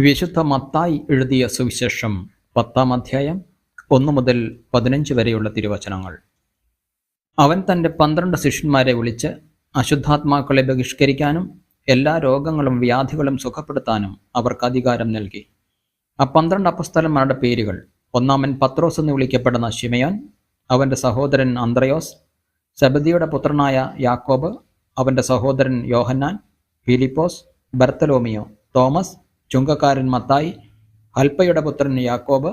വിശുദ്ധ മത്തായി എഴുതിയ സുവിശേഷം 10-ാം അധ്യായം 1 മുതൽ 15 വരെയുള്ള തിരുവചനങ്ങൾ. അവൻ തൻ്റെ 12 ശിഷ്യന്മാരെ വിളിച്ച് അശുദ്ധാത്മാക്കളെ ബഹിഷ്കരിക്കാനും എല്ലാ രോഗങ്ങളും വ്യാധികളും സുഖപ്പെടുത്താനും അവർക്ക് അധികാരം നൽകി. ആ 12 അപ്പസ്തലന്മാരുടെ പേരുകൾ: ഒന്നാമൻ പത്രോസ് എന്ന് വിളിക്കപ്പെടുന്ന ശിമയോൻ, അവൻ്റെ സഹോദരൻ അന്ത്രയോസ്, സെബദിയുടെ പുത്രനായ യാക്കോബ്, അവൻ്റെ സഹോദരൻ യോഹന്നാൻ, ഫിലിപ്പോസ്, ബർത്തലോമിയോ, തോമസ്, ചുങ്കക്കാരൻ മത്തായി, അൽപ്പയുടെ പുത്രൻ യാക്കോബ്,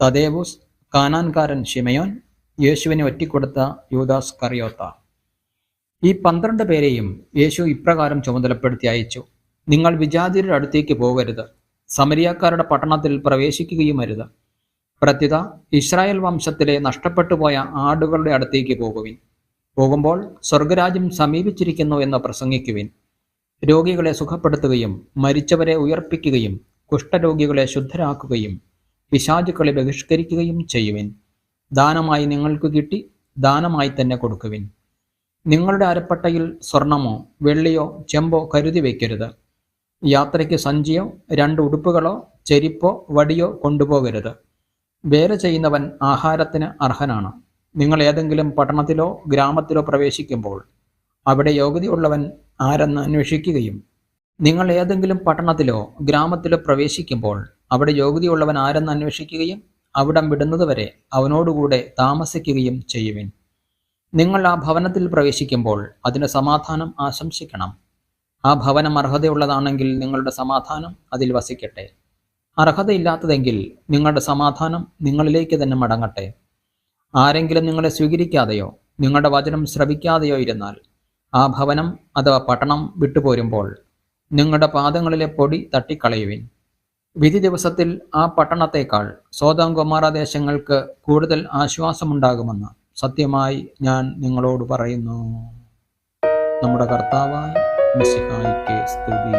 തദേവൂസ്, കാനാൻകാരൻ ശിമയോൻ, യേശുവിനെ ഒറ്റിക്കൊടുത്ത യൂദാസ് കറിയോത്ത. ഈ 12 പേരെയും യേശു ഇപ്രകാരം ചുമതലപ്പെടുത്തി അയച്ചു: നിങ്ങൾ വിജാതിയരുടെ അടുത്തേക്ക് പോകരുത്, സമരിയാക്കാരുടെ പട്ടണത്തിൽ പ്രവേശിക്കുകയുമരുത്. പ്രത്യുത ഇസ്രായേൽ വംശത്തിലെ നഷ്ടപ്പെട്ടുപോയ ആടുകളുടെ അടുത്തേക്ക് പോകുവിൻ. പോകുമ്പോൾ സ്വർഗരാജ്യം സമീപിച്ചിരിക്കുന്നു എന്ന് പ്രസംഗിക്കുവിൻ. രോഗികളെ സുഖപ്പെടുത്തുകയും മരിച്ചവരെ ഉയർപ്പിക്കുകയും കുഷ്ഠരോഗികളെ ശുദ്ധരാക്കുകയും പിശാചുക്കളെ ബഹിഷ്കരിക്കുകയും ചെയ്യുവിൻ. ദാനമായി നിങ്ങൾക്ക് കിട്ടി, ദാനമായി തന്നെ കൊടുക്കുവിൻ. നിങ്ങളുടെ അരപ്പട്ടയിൽ സ്വർണമോ വെള്ളിയോ ചെമ്പോ കരുതി വയ്ക്കരുത്. യാത്രയ്ക്ക് സഞ്ചിയോ 2 ഉടുപ്പുകളോ ചെരിപ്പോ വടിയോ കൊണ്ടുപോകരുത്. വേല ചെയ്യുന്നവൻ ആഹാരത്തിന് അർഹനാണ്. നിങ്ങൾ ഏതെങ്കിലും പട്ടണത്തിലോ ഗ്രാമത്തിലോ പ്രവേശിക്കുമ്പോൾ അവിടെ യോഗ്യതയുള്ളവൻ ആരെന്ന് അന്വേഷിക്കുകയും നിങ്ങൾ ഏതെങ്കിലും പട്ടണത്തിലോ ഗ്രാമത്തിലോ പ്രവേശിക്കുമ്പോൾ അവിടെ യോഗ്യതയുള്ളവൻ ആരെന്ന് അന്വേഷിക്കുകയും അവിടം വിടുന്നതുവരെ അവനോടുകൂടെ താമസിക്കുകയും ചെയ്യുവിൻ. നിങ്ങൾ ആ ഭവനത്തിൽ പ്രവേശിക്കുമ്പോൾ അതിന് സമാധാനം ആശംസിക്കണം. ആ ഭവനം അർഹതയുള്ളതാണെങ്കിൽ നിങ്ങളുടെ സമാധാനം അതിൽ വസിക്കട്ടെ. അർഹതയില്ലാത്തതെങ്കിൽ നിങ്ങളുടെ സമാധാനം നിങ്ങളിലേക്ക് തന്നെ മടങ്ങട്ടെ. ആരെങ്കിലും നിങ്ങളെ സ്വീകരിക്കാതെയോ നിങ്ങളുടെ വചനം ശ്രവിക്കാതെയോ ഇരുന്നാൽ ആ ഭവനം അഥവാ പട്ടണം വിട്ടുപോരുമ്പോൾ നിങ്ങളുടെ പാദങ്ങളിലെ പൊടി തട്ടിക്കളയുവിൻ. വിധി ദിവസത്തിൽ ആ പട്ടണത്തേക്കാൾ സോദോം ഗൊമോറ ദേശങ്ങൾക്ക് കൂടുതൽ ആശ്വാസമുണ്ടാകുമെന്ന് സത്യമായി ഞാൻ നിങ്ങളോട് പറയുന്നു. നമ്മുടെ കർത്താവായ മിശിഹായിക്ക് സ്തുതി.